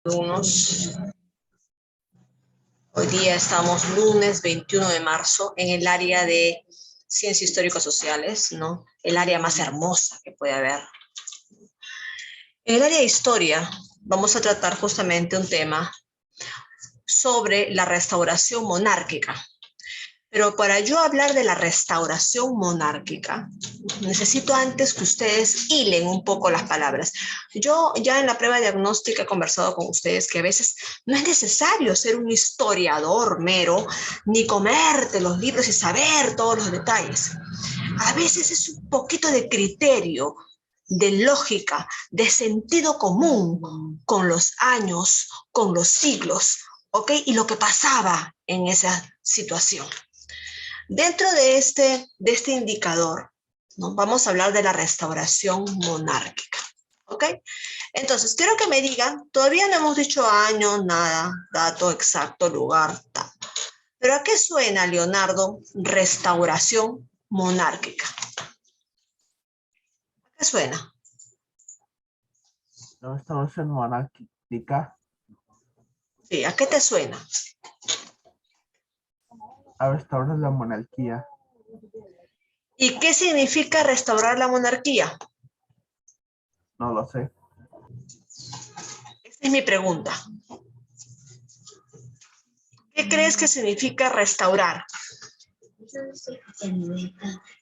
Alumnos, hoy día estamos lunes 21 de marzo en el área de Ciencias Histórico-Sociales, ¿no? El área más hermosa que puede haber. En el área de Historia vamos a tratar justamente un tema sobre la restauración monárquica. Pero para yo hablar de la restauración monárquica, necesito antes que ustedes hilen un poco las palabras. Yo ya en la prueba diagnóstica he conversado con ustedes que a veces no es necesario ser un historiador mero, ni comerte los libros y saber todos los detalles. A veces es un poquito de criterio, de lógica, de sentido común con los años, con los siglos, ¿ok? Y lo que pasaba en esa situación. Dentro de este indicador, ¿no? Vamos a hablar de la restauración monárquica, ¿ok? Entonces, quiero que me digan, todavía no hemos dicho año, nada, dato exacto, lugar, tal. ¿Pero a qué suena, Leonardo, restauración monárquica? ¿A qué suena? La restauración monárquica. Sí, ¿a qué te suena? A restaurar la monarquía. ¿Y qué significa restaurar la monarquía? No lo sé. Esa es mi pregunta. ¿Qué crees que significa restaurar?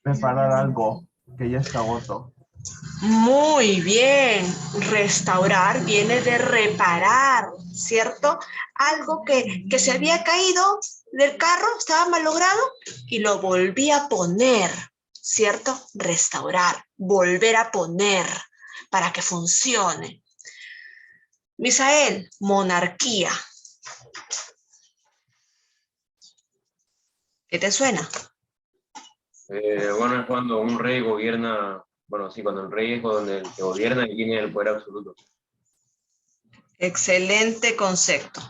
Reparar algo que ya está roto. Muy bien, restaurar viene de reparar, ¿cierto? Algo que se había caído del carro, estaba malogrado y lo volví a poner, ¿cierto? Restaurar, volver a poner para que funcione. Misael, monarquía. ¿Qué te suena? Bueno, es cuando un rey gobierna, bueno, sí, cuando el rey es cuando el que gobierna y tiene el poder absoluto. Excelente concepto.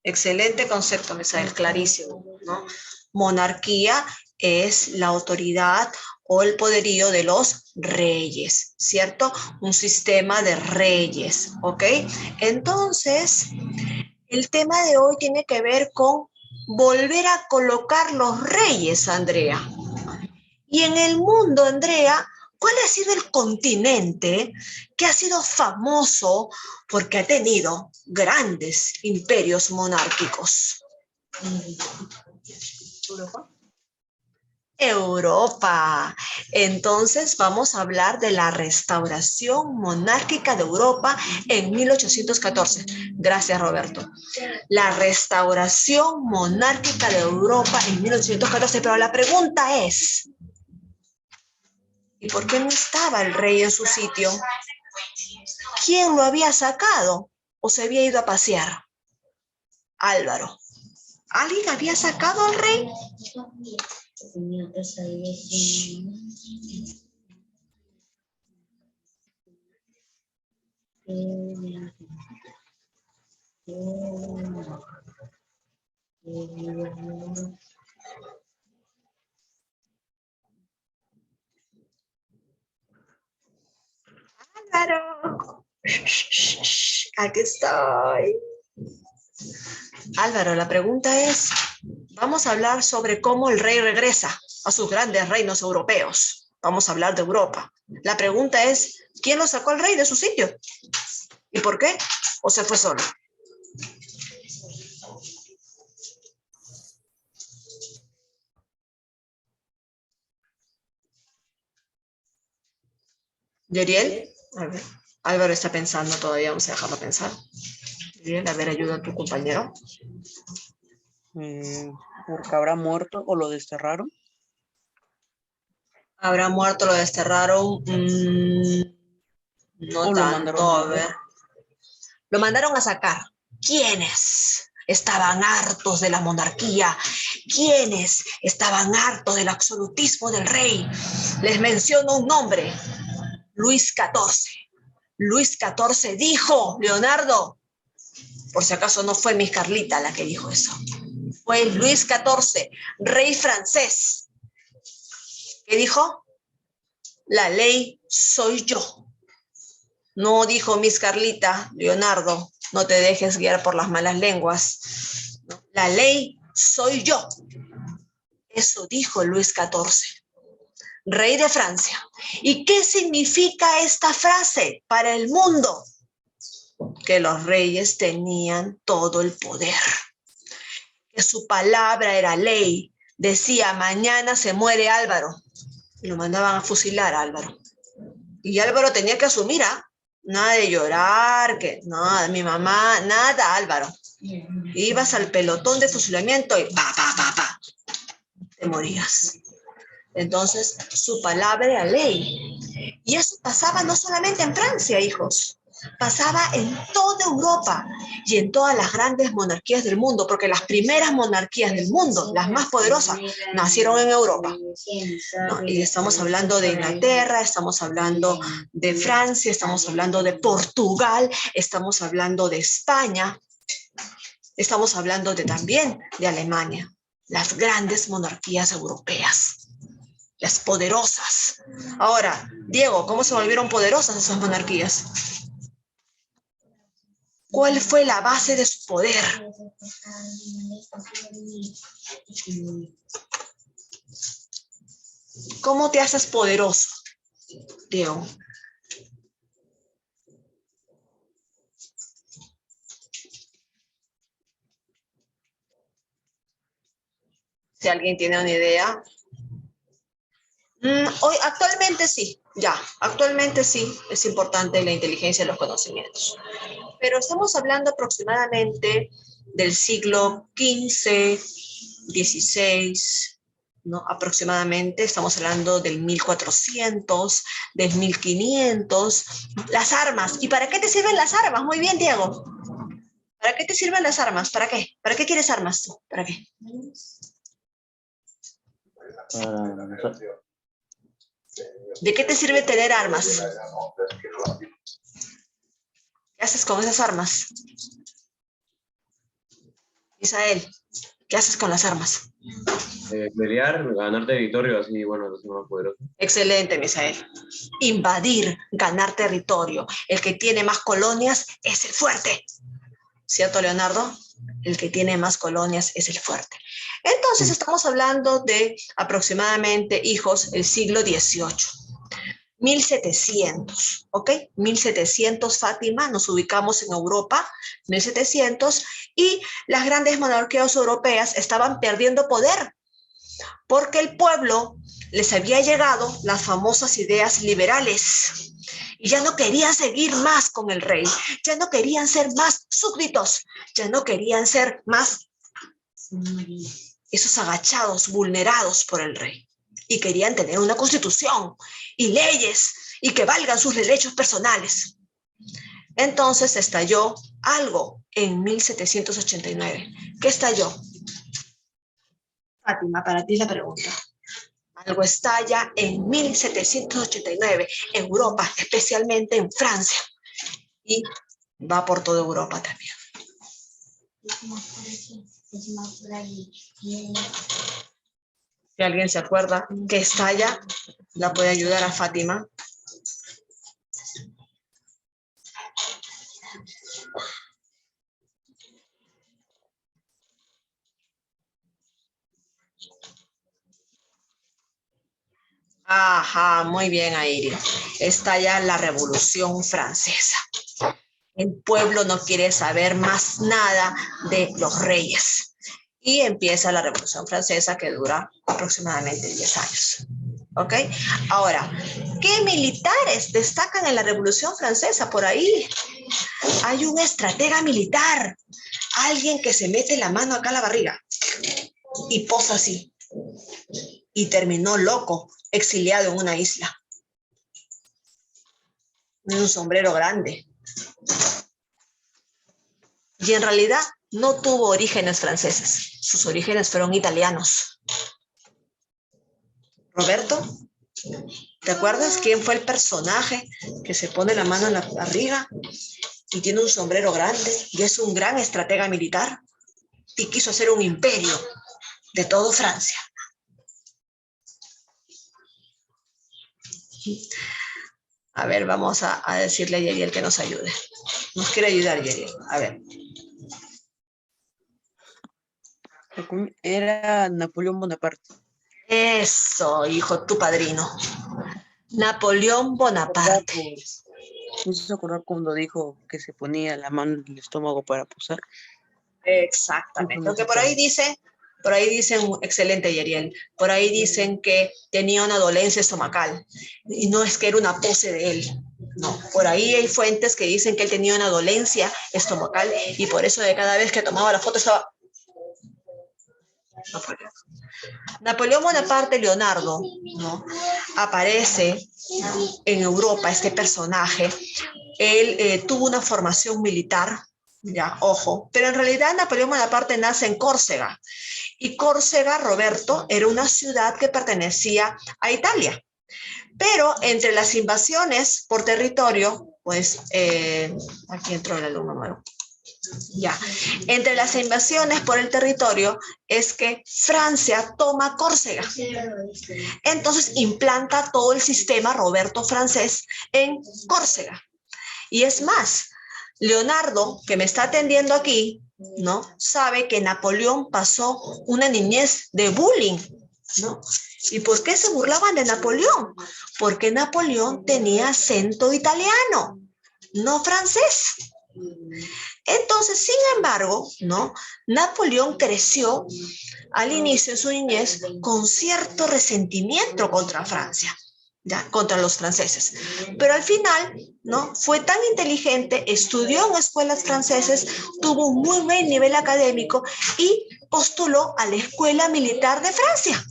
Excelente concepto, Misael, clarísimo, ¿no? Monarquía es la autoridad o el poderío de los reyes, ¿cierto? Un sistema de reyes, ¿ok? Entonces, el tema de hoy tiene que ver con volver a colocar los reyes, Andrea. Y en el mundo, Andrea, ¿cuál ha sido el continente que ha sido famoso porque ha tenido grandes imperios monárquicos? ¿Europa? Europa. Entonces vamos a hablar de la restauración monárquica de Europa en 1814. Gracias, Roberto. La restauración monárquica de Europa en 1814. Pero la pregunta es, ¿y por qué no estaba el rey en su sitio? ¿Quién lo había sacado o se había ido a pasear? Álvaro. ¿Alguien había sacado al rey? Álvaro. Aquí estoy. Álvaro, la pregunta es, vamos a hablar sobre cómo el rey regresa a sus grandes reinos europeos. Vamos a hablar de Europa. La pregunta es, ¿quién lo sacó al rey de su sitio? ¿Y por qué? ¿O se fue solo? ¿Yeriel? A ver, Álvaro está pensando todavía, vamos a dejarlo pensar. Yeriel, a ver, ayuda a tu compañero. Porque habrá muerto o lo desterraron. ¿Habrá muerto, lo desterraron? No O lo mandaron tanto, a a ver. Lo mandaron a sacar. ¿Quiénes estaban hartos de la monarquía? ¿Quiénes estaban hartos del absolutismo del rey? Les menciono un nombre. Luis XIV. Luis XIV dijo, Leonardo, por si acaso no fue Miss Carlita la que dijo eso. Fue Luis XIV, rey francés. ¿Qué dijo? La ley soy yo. No dijo Miss Carlita, Leonardo, no te dejes guiar por las malas lenguas. ¿No? La ley soy yo. Eso dijo Luis XIV, rey de Francia. ¿Y qué significa esta frase para el mundo? Que los reyes tenían todo el poder, que su palabra era ley. Decía, mañana se muere Álvaro. Y lo mandaban a fusilar a Álvaro. Y Álvaro tenía que asumir, nada de llorar, que nada, mi mamá, nada, Álvaro. Ibas al pelotón de fusilamiento y te morías. Entonces, su palabra era ley. Y eso pasaba no solamente en Francia, hijos. Pasaba en toda Europa y en todas las grandes monarquías del mundo, porque las primeras monarquías del mundo, las más poderosas, nacieron en Europa, ¿no? Y estamos hablando de Inglaterra, estamos hablando de Francia, estamos hablando de Portugal, estamos hablando de España, estamos hablando también de Alemania, las grandes monarquías europeas, las poderosas. Ahora, Diego, ¿cómo se volvieron poderosas esas monarquías? ¿Cuál fue la base de su poder? ¿Cómo te haces poderoso, Diego? Si alguien tiene una idea. Hoy, actualmente sí, actualmente sí, es importante la inteligencia y los conocimientos. Pero estamos hablando aproximadamente del siglo XV, XVI, ¿no? Aproximadamente estamos hablando del 1400, del 1500, las armas. ¿Y para qué te sirven las armas? Muy bien, Diego. ¿Para qué te sirven las armas? ¿Para qué? ¿Para qué quieres armas? ¿Para qué? ¿De qué te sirve tener armas? ¿Qué haces con esas armas? Isael, ¿qué haces con las armas? Pelear, ganar territorio, así, bueno, los más poderosos. Excelente, Misael. Invadir, ganar territorio. El que tiene más colonias es el fuerte. ¿Cierto, Leonardo? El que tiene más colonias es el fuerte. Entonces, estamos hablando de aproximadamente, hijos, el siglo XVIII. 1700, ¿ok? 1700, Fátima, nos ubicamos en Europa, 1700, y las grandes monarquías europeas estaban perdiendo poder, porque el pueblo les había llegado las famosas ideas liberales, y ya no querían seguir más con el rey, ya no querían ser más súbditos, ya no querían ser más esos agachados, vulnerados por el rey. Y querían tener una constitución y leyes y que valgan sus derechos personales. Entonces estalló algo en 1789. ¿Qué estalló? Fátima, para ti la pregunta. Algo estalla en 1789 en Europa, especialmente en Francia. Y va por toda Europa también. Si alguien se acuerda que estalla, la puede ayudar a Fátima. Ajá, muy bien, Airi. Estalla la Revolución Francesa. El pueblo no quiere saber más nada de los reyes. Y empieza la Revolución Francesa, que dura aproximadamente 10 años. ¿Ok? Ahora, ¿qué militares destacan en la Revolución Francesa? Por ahí hay un estratega militar, alguien que se mete la mano acá a la barriga y posa así. Y terminó loco, exiliado en una isla. En un sombrero grande. Y en realidad no tuvo orígenes franceses. Sus orígenes fueron italianos. Roberto, ¿te acuerdas quién fue el personaje que se pone la mano en la barriga y tiene un sombrero grande y es un gran estratega militar y quiso hacer un imperio de toda Francia? A ver, vamos a decirle a Yeriel que nos ayude. Nos quiere ayudar, Yeriel. A ver. Era Napoleón Bonaparte. Eso, hijo, tu padrino. Napoleón Bonaparte. Me hizo acordar cuando dijo que se ponía la mano en el estómago para posar. Exactamente. Lo que por ahí dicen, excelente, Yeriel, por ahí dicen que tenía una dolencia estomacal y no es que era una pose de él. No, por ahí hay fuentes que dicen que él tenía una dolencia estomacal y por eso de cada vez que tomaba la foto estaba... Napoleón Bonaparte, Leonardo, ¿no? Aparece en Europa este personaje. Él tuvo una formación militar, ya, ojo, pero en realidad Napoleón Bonaparte nace en Córcega. Y Córcega, Roberto, era una ciudad que pertenecía a Italia. Pero entre las invasiones por territorio, pues, aquí entró el alumno nuevo. Ya, entre las invasiones por el territorio es que Francia toma Córcega. Entonces implanta todo el sistema Roberto francés en Córcega. Y es más, Leonardo, que me está atendiendo aquí, ¿no? Sabe que Napoleón pasó una niñez de bullying, ¿no? ¿Y por qué se burlaban de Napoleón? Porque Napoleón tenía acento italiano, no francés. Entonces, sin embargo, ¿no? Napoleón creció al inicio de su niñez con cierto resentimiento contra Francia, ¿ya? Contra los franceses. Pero al final, ¿no? Fue tan inteligente, estudió en escuelas francesas, tuvo un muy buen nivel académico y postuló a la Escuela Militar de Francia,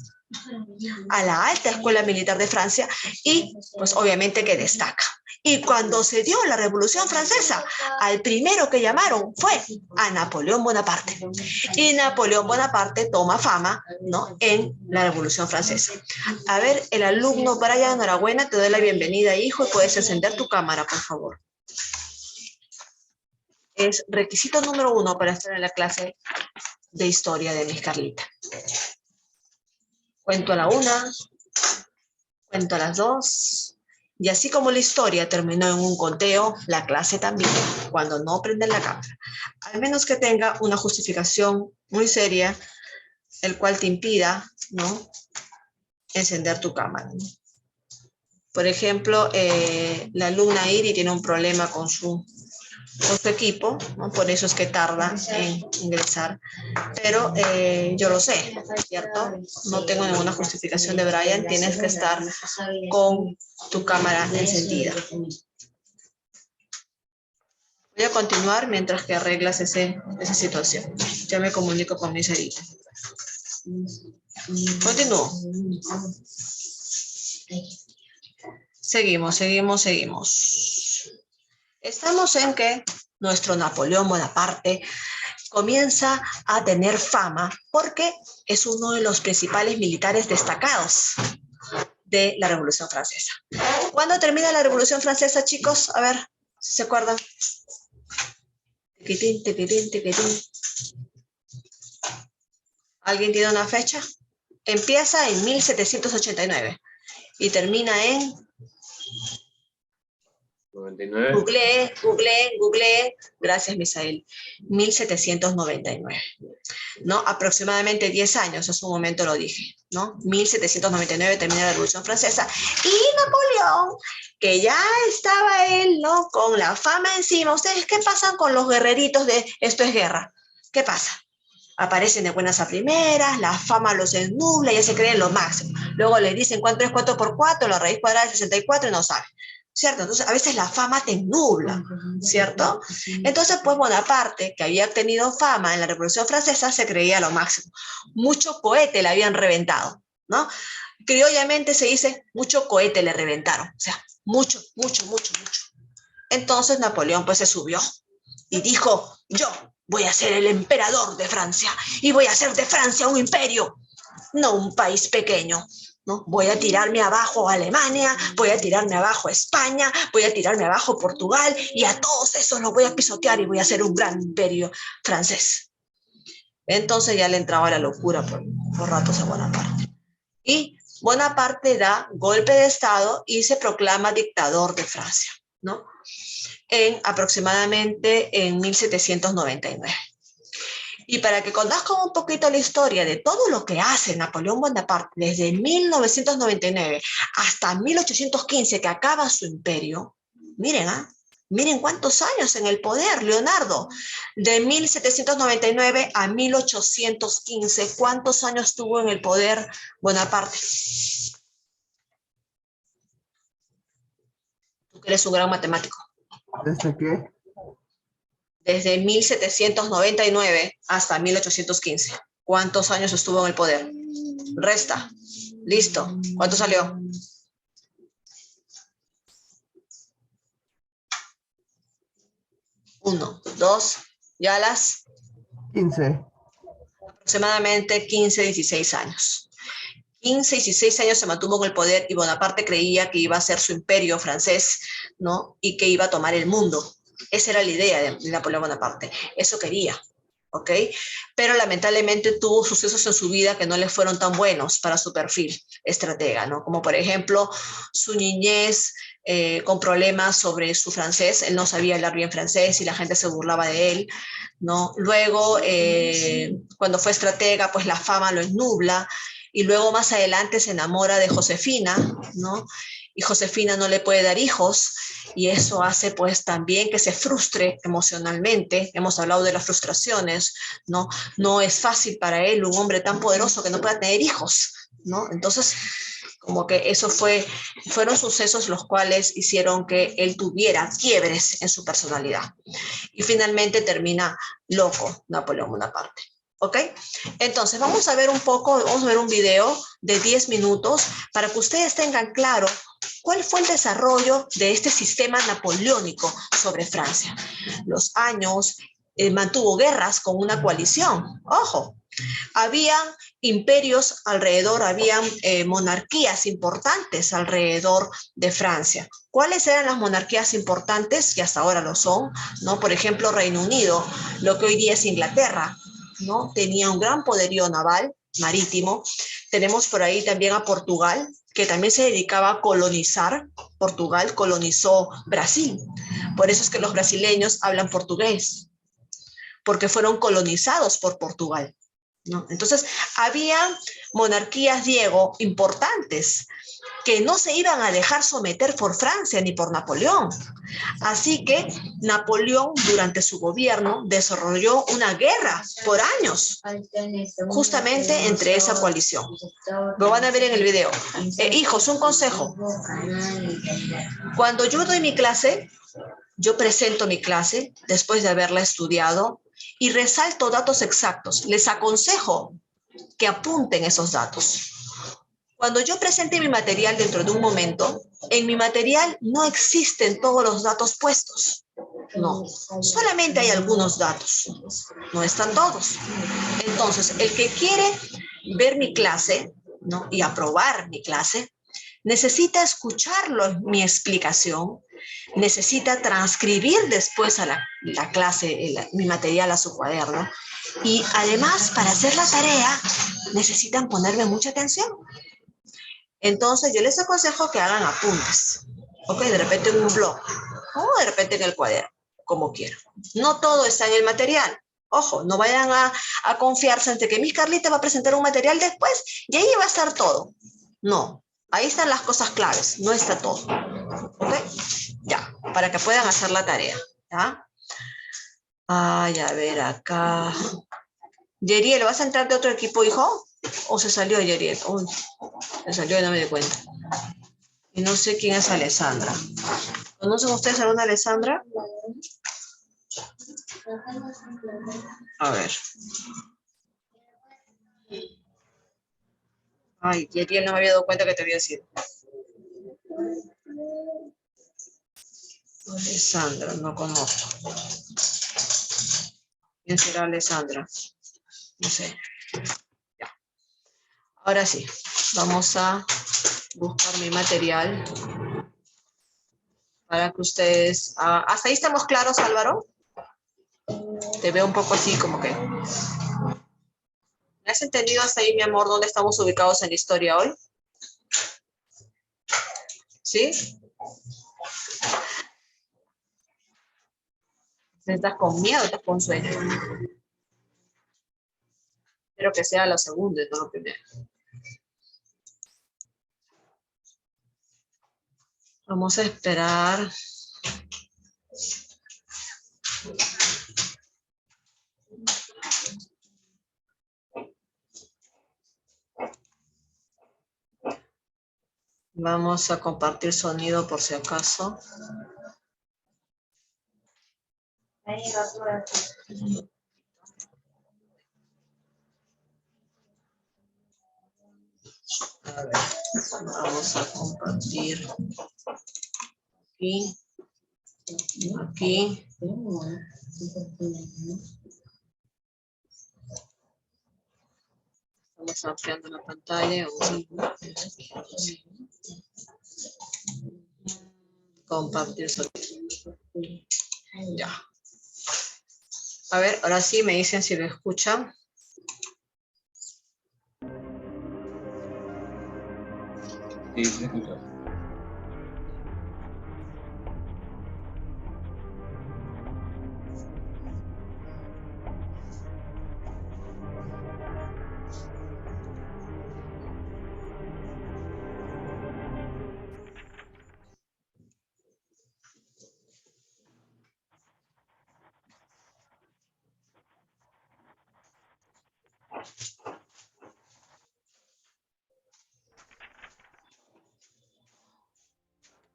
a la Alta Escuela Militar de Francia, y pues obviamente que destaca. Y cuando se dio la Revolución Francesa, al primero que llamaron fue a Napoleón Bonaparte. Y Napoleón Bonaparte toma fama, ¿no? En la Revolución Francesa. A ver, el alumno Brian, enhorabuena, te doy la bienvenida, hijo, y puedes encender tu cámara, por favor. Es requisito número 1 para estar en la clase de historia de Miss Carlita. Cuento a la 1, cuento a las 2. Y así como la historia terminó en un conteo, la clase también, cuando no prenden la cámara. Al menos que tenga una justificación muy seria, el cual te impida, ¿no? Encender tu cámara, ¿no? Por ejemplo, la alumna Iri tiene un problema con su equipo, ¿no? Por eso es que tarda en ingresar. Pero yo lo sé, ¿cierto? No tengo ninguna justificación de Brian, tienes que estar con tu cámara encendida. Voy a continuar mientras que arreglas esa situación. Ya me comunico con mi Sarita. Continúo. Seguimos. Estamos en que nuestro Napoleón Bonaparte comienza a tener fama porque es uno de los principales militares destacados de la Revolución Francesa. ¿Cuándo termina la Revolución Francesa, chicos? A ver, si se acuerdan. Tiquitín. ¿Alguien tiene una fecha? Empieza en 1789 y termina en... 99. Googleé. Gracias, Misael. 1799. ¿No? Aproximadamente 10 años, en su momento lo dije, ¿no? 1799 termina la Revolución Francesa y Napoleón, que ya estaba él, ¿no? Con la fama encima. ¿Ustedes qué pasan con los guerreritos de esto es guerra? ¿Qué pasa? Aparecen de buenas a primeras, la fama los ennubla, ya se creen lo máximo. Luego les dicen cuánto es 4 por 4, la raíz cuadrada es 64 y no saben. ¿Cierto? Entonces, a veces la fama te nubla, ¿cierto? Entonces, pues Bonaparte, que había tenido fama en la Revolución Francesa, se creía lo máximo. Mucho cohete le habían reventado, ¿no? Criollamente se dice, mucho cohete le reventaron. O sea, mucho. Entonces, Napoleón, pues, se subió y dijo, yo voy a ser el emperador de Francia y voy a hacer de Francia un imperio, no un país pequeño. ¿No? Voy a tirarme abajo a Alemania, voy a tirarme abajo a España, voy a tirarme abajo a Portugal y a todos esos los voy a pisotear y voy a hacer un gran imperio francés. Entonces ya le entraba la locura por ratos a Bonaparte. Y Bonaparte da golpe de Estado y se proclama dictador de Francia, ¿no? Aproximadamente en 1799. Y para que conozcan un poquito la historia de todo lo que hace Napoleón Bonaparte desde 1999 hasta 1815, que acaba su imperio, miren, miren cuántos años en el poder, Leonardo, de 1799 a 1815, ¿cuántos años tuvo en el poder Bonaparte? Tú que eres un gran matemático. ¿Desde qué? Desde 1799 hasta 1815. ¿Cuántos años estuvo en el poder? Resta. Listo. ¿Cuánto salió? Uno, dos, ya las 15. aproximadamente 15, 16 años. 15, 16 años se mantuvo en el poder y Bonaparte creía que iba a ser su imperio francés, ¿no? Y que iba a tomar el mundo. Esa era la idea de Napoleón Bonaparte. Eso quería, ¿ok? Pero lamentablemente tuvo sucesos en su vida que no le fueron tan buenos para su perfil estratega, ¿no? Como por ejemplo su niñez con problemas sobre su francés. Él no sabía hablar bien francés y la gente se burlaba de él, ¿no? Luego, cuando fue estratega, pues la fama lo ennubla y luego más adelante se enamora de Josefina, ¿no? Y Josefina no le puede dar hijos y eso hace pues también que se frustre emocionalmente. Hemos hablado de las frustraciones, ¿no? No es fácil para él, un hombre tan poderoso, que no pueda tener hijos, ¿no? Entonces, como que eso fueron sucesos los cuales hicieron que él tuviera quiebres en su personalidad. Y finalmente termina loco Napoleón Bonaparte. ¿Ok? Entonces, vamos a ver un video de 10 minutos para que ustedes tengan claro cuál fue el desarrollo de este sistema napoleónico sobre Francia. Los años, mantuvo guerras con una coalición. Ojo, habían imperios alrededor, habían monarquías importantes alrededor de Francia. ¿Cuáles eran las monarquías importantes? Y hasta ahora lo son, ¿no? Por ejemplo, Reino Unido, lo que hoy día es Inglaterra, ¿no? Tenía un gran poderío naval, marítimo. Tenemos por ahí también a Portugal, que también se dedicaba a colonizar. Portugal colonizó Brasil. Por eso es que los brasileños hablan portugués, porque fueron colonizados por Portugal, ¿no? Entonces, había monarquías, Diego, importantes, que no se iban a dejar someter por Francia ni por Napoleón. Así que Napoleón, durante su gobierno, desarrolló una guerra por años, justamente entre esa coalición. Lo van a ver en el video. Hijos, un consejo. Cuando yo doy mi clase, yo presento mi clase después de haberla estudiado y resalto datos exactos. Les aconsejo que apunten esos datos. Cuando yo presente mi material dentro de un momento, en mi material no existen todos los datos puestos. No, solamente hay algunos datos. No están todos. Entonces, el que quiere ver mi clase, ¿no? Y aprobar mi clase, necesita escucharlo, mi explicación, necesita transcribir después a la clase, mi material a su cuaderno. Y además, para hacer la tarea, necesitan ponerme mucha atención. Entonces, yo les aconsejo que hagan apuntes, ¿ok? De repente en un blog o de repente en el cuaderno, como quieran. No todo está en el material. Ojo, no vayan a confiarse ante que Miss Carlita va a presentar un material después y ahí va a estar todo. No, ahí están las cosas claves, no está todo. ¿Ok? Ya, para que puedan hacer la tarea. ¿Ya? Ay, a ver acá. Yeriel, ¿vas a entrar de otro equipo, hijo? ¿O se salió Yeriel? Uy, se salió y no me di cuenta. Y no sé quién es Alessandra. ¿Conocen ustedes a alguna Alessandra? A ver. Ay, Yeriel, no me había dado cuenta que te había sido. Alessandra, no conozco. ¿Quién será Alessandra? No sé. Ya. Ahora sí, vamos a buscar mi material para que ustedes... ¿Hasta ahí estamos claros, Álvaro? Te veo un poco así como que... ¿Me has entendido hasta ahí, mi amor, dónde estamos ubicados en la historia hoy? ¿Sí? ¿Estás con miedo o estás con sueño? Espero que sea lo segundo y no lo primero. Vamos a esperar. Vamos a compartir sonido por si acaso. A ver, vamos a compartir aquí, aquí. Estamos ampliando la pantalla. Compartir sonido. Ya. A ver, ahora sí me dicen si lo escuchan. Sí, se escucha.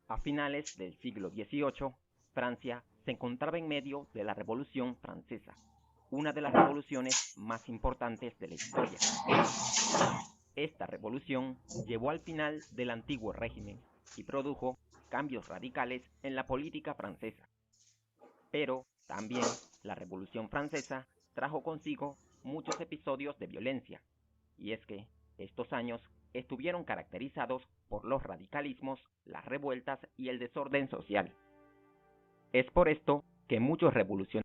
A finales del siglo XVIII, Francia se encontraba en medio de la Revolución Francesa, una de las revoluciones más importantes de la historia. Esta revolución llevó al final del antiguo régimen y produjo cambios radicales en la política francesa. Pero también la Revolución Francesa trajo consigo muchos episodios de violencia, y es que estos años estuvieron caracterizados por los radicalismos, las revueltas y el desorden social. Es por esto que muchos revolucionarios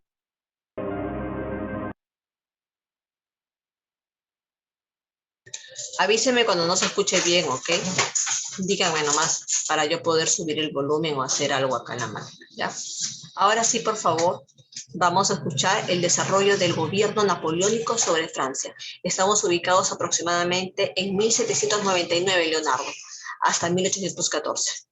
Avíseme cuando no se escuche bien, ¿ok? Díganme nomás para yo poder subir el volumen o hacer algo acá en la máquina, ¿ya? Ahora sí, por favor, vamos a escuchar el desarrollo del gobierno napoleónico sobre Francia. Estamos ubicados aproximadamente en 1799, Leonardo, hasta 1814.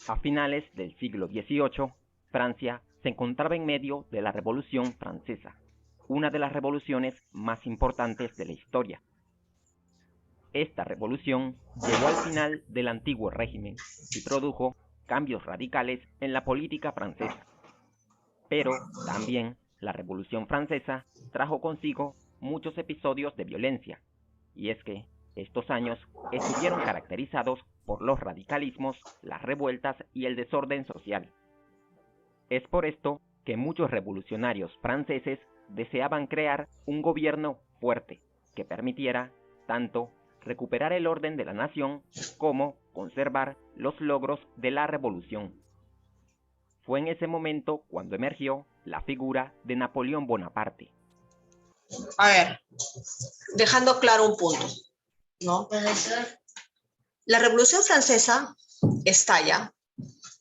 A finales del siglo XVIII, Francia se encontraba en medio de la Revolución Francesa, una de las revoluciones más importantes de la historia. Esta revolución llevó al final del antiguo régimen y produjo cambios radicales en la política francesa. Pero también la Revolución Francesa trajo consigo muchos episodios de violencia, y es que estos años estuvieron caracterizados por los radicalismos, las revueltas y el desorden social. Es por esto que muchos revolucionarios franceses deseaban crear un gobierno fuerte que permitiera tanto recuperar el orden de la nación como conservar los logros de la revolución. Fue en ese momento cuando emergió la figura de Napoleón Bonaparte. A ver, dejando claro un punto, ¿no? La Revolución Francesa estalla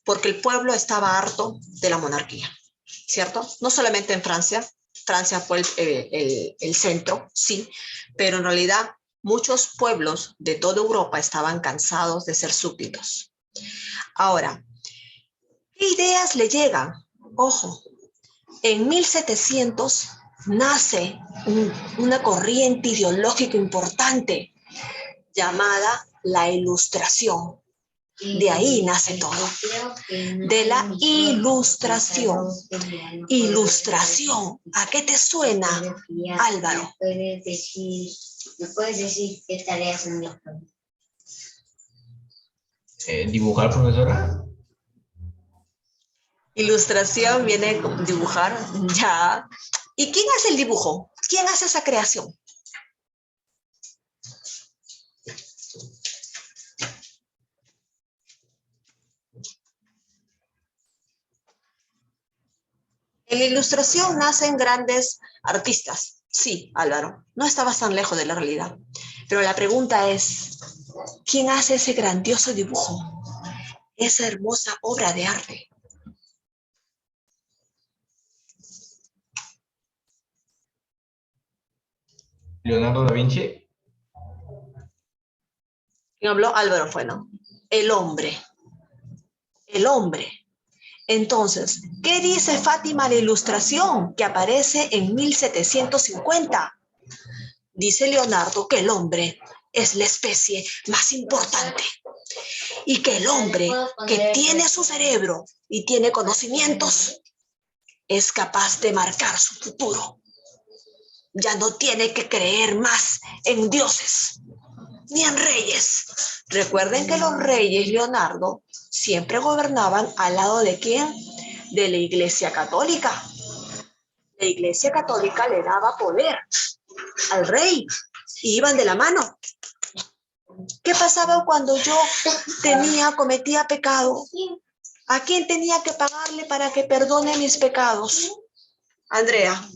porque el pueblo estaba harto de la monarquía, ¿cierto? No solamente en Francia, Francia fue el centro, sí, pero en realidad muchos pueblos de toda Europa estaban cansados de ser súbditos. Ahora, ¿qué ideas le llegan? Ojo, en 1700 nace una corriente ideológica importante llamada la Ilustración. De ahí nace todo, de la Ilustración. Ilustración, ¿a qué te suena, Álvaro? ¿Me puedes decir qué tareas son las? Dibujar, profesora. Ilustración viene con dibujar, ya. ¿Y quién hace el dibujo? ¿Quién hace esa creación? En la ilustración nacen grandes artistas. Sí, Álvaro, no estabas tan lejos de la realidad. Pero la pregunta es, ¿quién hace ese grandioso dibujo? Esa hermosa obra de arte. Leonardo da Vinci. ¿Quién habló? Álvaro fue, ¿no? El hombre. El hombre. Entonces, ¿qué dice Fátima la ilustración que aparece en 1750? Dice Leonardo que el hombre es la especie más importante y que el hombre que tiene su cerebro y tiene conocimientos es capaz de marcar su futuro. Ya no tiene que creer más en dioses ni en reyes. Recuerden que los reyes, Leonardo, siempre gobernaban al lado de ¿quién? De la Iglesia Católica. La Iglesia Católica le daba poder al rey y iban de la mano. ¿Qué pasaba cuando yo cometía pecado? ¿A quién tenía que pagarle para que perdone mis pecados? Andrea.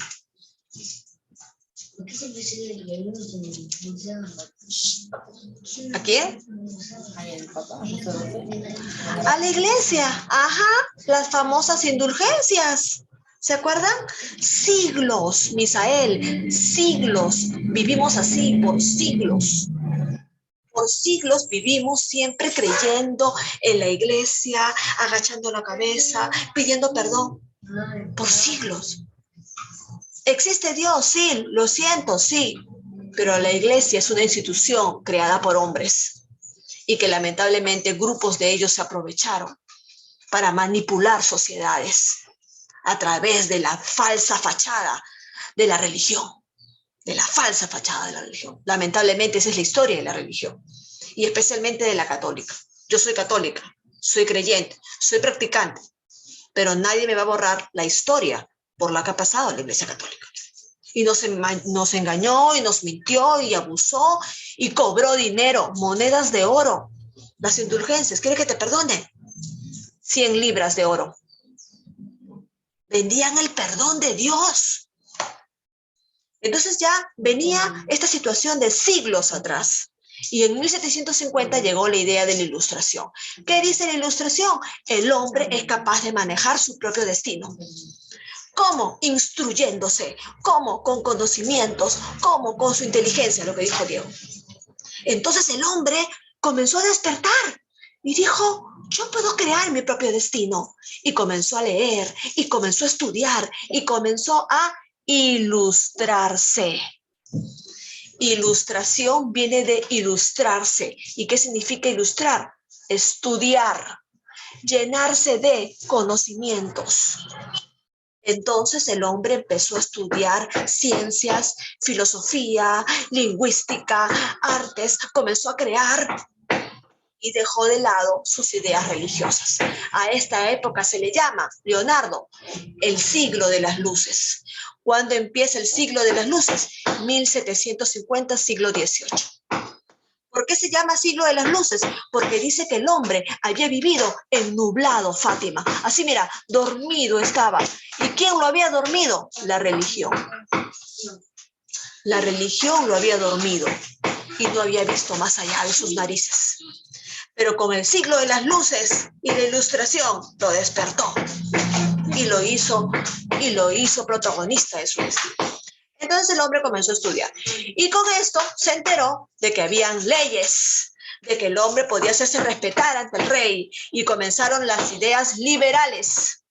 ¿A quién? A la iglesia, ajá, las famosas indulgencias. ¿Se acuerdan? Siglos, Misael, siglos. Vivimos así por siglos. Por siglos vivimos siempre creyendo en la iglesia, agachando la cabeza, pidiendo perdón. Por siglos. ¿Existe Dios? Sí, lo siento, sí. Pero la iglesia es una institución creada por hombres y que lamentablemente grupos de ellos se aprovecharon para manipular sociedades a través de la falsa fachada de la religión. De la falsa fachada de la religión. Lamentablemente esa es la historia de la religión y especialmente de la católica. Yo soy católica, soy creyente, soy practicante, pero nadie me va a borrar la historia por la que ha pasado la Iglesia Católica. Y nos engañó y nos mintió y abusó y cobró dinero, monedas de oro. Las indulgencias, ¿quiere que te perdone? 100 libras de oro. Vendían el perdón de Dios. Entonces ya venía esta situación de siglos atrás. Y en 1750 llegó la idea de la ilustración. ¿Qué dice la ilustración? El hombre es capaz de manejar su propio destino. ¿Cómo? Instruyéndose. ¿Cómo? Con conocimientos. ¿Cómo? Con su inteligencia, lo que dijo Diego. Entonces el hombre comenzó a despertar y dijo, yo puedo crear mi propio destino. Y comenzó a leer, y comenzó a estudiar, y comenzó a ilustrarse. Ilustración viene de ilustrarse. ¿Y qué significa ilustrar? Estudiar, llenarse de conocimientos. Entonces el hombre empezó a estudiar ciencias, filosofía, lingüística, artes, comenzó a crear y dejó de lado sus ideas religiosas. A esta época se le llama, Leonardo, el siglo de las luces. ¿Cuándo empieza el siglo de las luces? 1750, siglo XVIII. ¿Por qué se llama siglo de las luces? Porque dice que el hombre había vivido ennublado, Fátima. Así mira, dormido estaba. ¿Y quién lo había dormido? La religión. La religión lo había dormido y no había visto más allá de sus narices. Pero con el siglo de las luces y la ilustración lo despertó y lo hizo protagonista de su destino. Entonces el hombre comenzó a estudiar y con esto se enteró de que habían leyes, de que el hombre podía hacerse respetar ante el rey y comenzaron las ideas liberales.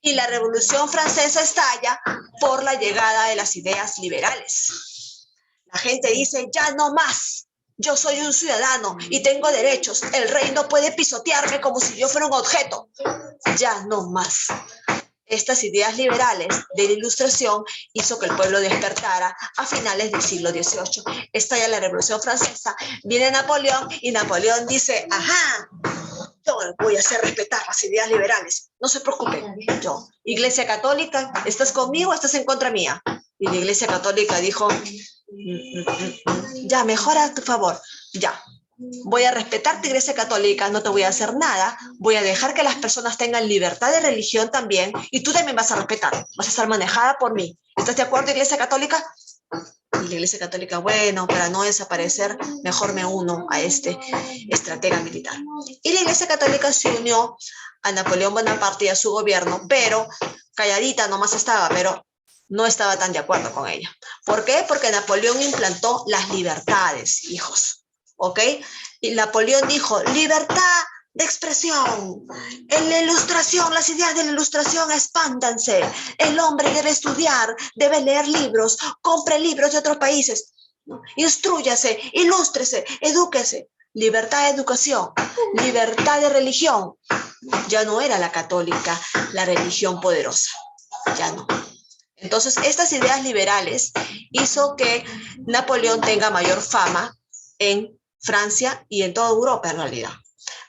Y la Revolución Francesa estalla por la llegada de las ideas liberales. La gente dice, ya no más. Yo soy un ciudadano y tengo derechos. El rey no puede pisotearme como si yo fuera un objeto. Ya no más. Estas ideas liberales de la Ilustración hizo que el pueblo despertara a finales del siglo XVIII. Estalla la Revolución Francesa, viene Napoleón y Napoleón dice, ajá, yo voy a hacer respetar las ideas liberales. No se preocupen, yo, Iglesia Católica, ¿estás conmigo o estás en contra mía? Y la Iglesia Católica dijo, ya, mejora a tu favor, ya. Voy a respetarte, Iglesia Católica, no te voy a hacer nada, voy a dejar que las personas tengan libertad de religión también, y tú también vas a respetar, vas a estar manejada por mí. ¿Estás de acuerdo, Iglesia Católica? Y la Iglesia Católica, bueno, para no desaparecer, mejor me uno a este estratega militar. Y la Iglesia Católica se unió a Napoleón Bonaparte y a su gobierno, pero calladita nomás estaba, pero no estaba tan de acuerdo con ella. ¿Por qué? Porque Napoleón implantó las libertades, hijos. ¿Ok? Y Napoleón dijo, libertad de expresión. En la Ilustración, las ideas de la Ilustración expándanse. El hombre debe estudiar, debe leer libros, compre libros de otros países. Instrúyase, ilústrese, edúquese. Libertad de educación, libertad de religión. Ya no era la católica la religión poderosa. Ya no. Entonces, estas ideas liberales hizo que Napoleón tenga mayor fama en Francia y en toda Europa en realidad.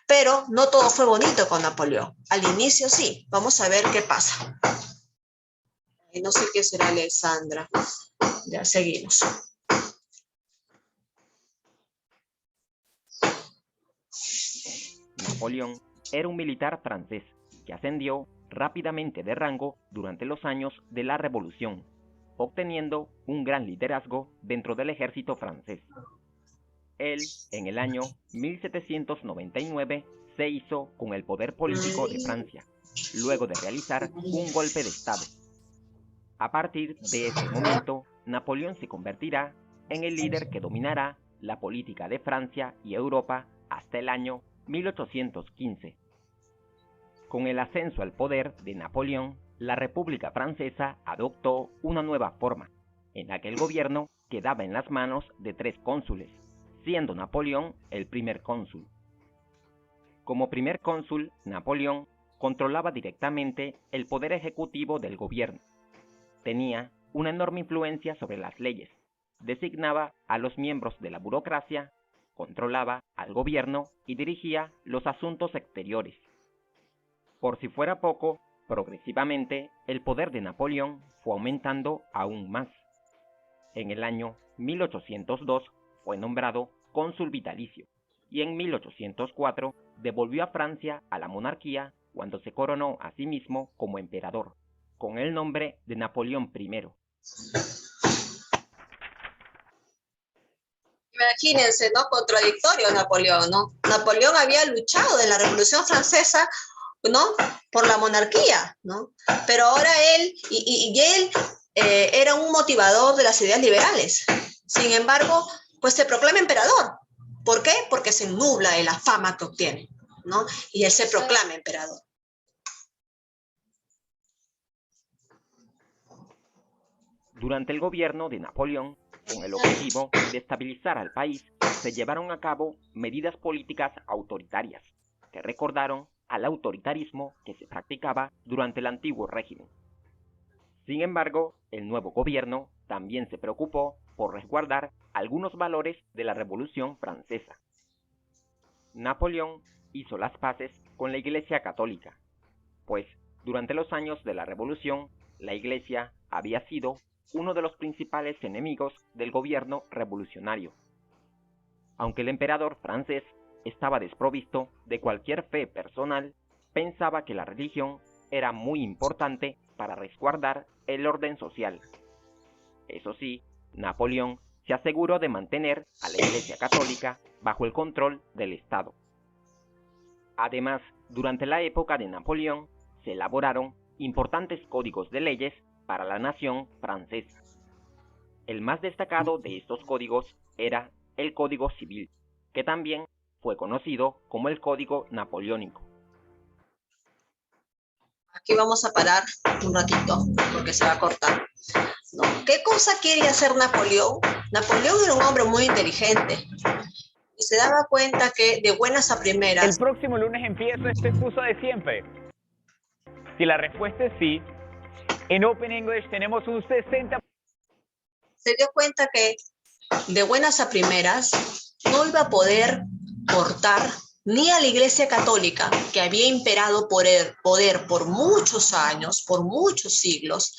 Pero no todo fue bonito con Napoleón. Al inicio sí. Vamos a ver qué pasa. No sé qué será Alexandra. Ya seguimos. Napoleón era un militar francés que ascendió rápidamente de rango durante los años de la Revolución, obteniendo un gran liderazgo dentro del ejército francés. Él, en el año 1799, se hizo con el poder político de Francia, luego de realizar un golpe de Estado. A partir de ese momento, Napoleón se convertirá en el líder que dominará la política de Francia y Europa hasta el año 1815. Con el ascenso al poder de Napoleón, la República Francesa adoptó una nueva forma, en la que el gobierno quedaba en las manos de 3 cónsules, siendo Napoleón el primer cónsul. Como primer cónsul, Napoleón controlaba directamente el poder ejecutivo del gobierno. Tenía una enorme influencia sobre las leyes, designaba a los miembros de la burocracia, controlaba al gobierno y dirigía los asuntos exteriores. Por si fuera poco, progresivamente el poder de Napoleón fue aumentando aún más. En el año 1802 fue nombrado cónsul vitalicio y en 1804 devolvió a Francia a la monarquía cuando se coronó a sí mismo como emperador, con el nombre de Napoleón I. Imagínense, ¿no? Contradictorio Napoleón, ¿no? Napoleón había luchado en la Revolución Francesa, ¿no? Por la monarquía, ¿no? Pero ahora él, él era un motivador de las ideas liberales. Sin embargo, pues se proclama emperador. ¿Por qué? Porque se nubla de la fama que obtiene, ¿no? Y él se proclama emperador. Durante el gobierno de Napoleón, con el objetivo de estabilizar al país, se llevaron a cabo medidas políticas autoritarias que recordaron al autoritarismo que se practicaba durante el antiguo régimen. Sin embargo, el nuevo gobierno también se preocupó por resguardar algunos valores de la Revolución Francesa. Napoleón hizo las paces con la Iglesia Católica, pues durante los años de la Revolución, la Iglesia había sido uno de los principales enemigos del gobierno revolucionario. Aunque el emperador francés estaba desprovisto de cualquier fe personal, pensaba que la religión era muy importante para resguardar el orden social. Eso sí, Napoleón se aseguró de mantener a la Iglesia Católica bajo el control del Estado. Además, durante la época de Napoleón, se elaboraron importantes códigos de leyes para la nación francesa. El más destacado de estos códigos era el Código Civil, que también fue conocido como el Código Napoleónico. Aquí vamos a parar un ratito, porque se va a cortar. ¿No? ¿Qué cosa quería hacer Napoleón? Napoleón era un hombre muy inteligente y se daba cuenta que de buenas a primeras... El próximo lunes empieza esta excusa de siempre. Si la respuesta es sí, En Open English tenemos un 60%. Se dio cuenta que de buenas a primeras no iba a poder cortar ni a la Iglesia Católica, que había imperado por el poder por muchos años, por muchos siglos,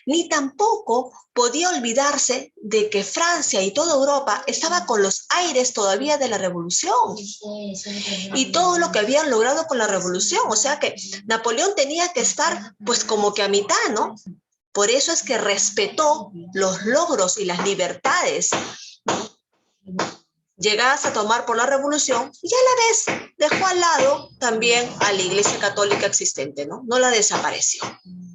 ni tampoco podía olvidarse de que Francia y toda Europa estaba con los aires todavía de la revolución y todo lo que habían logrado con la revolución. O sea que Napoleón tenía que estar pues como que a mitad, ¿no? Por eso es que respetó los logros y las libertades llegadas a tomar por la revolución y a la vez dejó al lado también a la Iglesia Católica existente, ¿no? No la desapareció,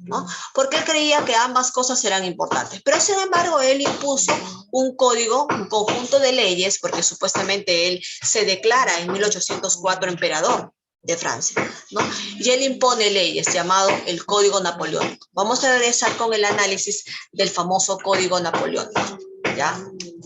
¿no? Porque él creía que ambas cosas eran importantes. Pero sin embargo, él impuso un código, un conjunto de leyes, porque supuestamente él se declara en 1804 emperador de Francia, ¿no? Y él impone leyes llamado el Código Napoleónico. Vamos a regresar con el análisis del famoso Código Napoleónico, ¿ya?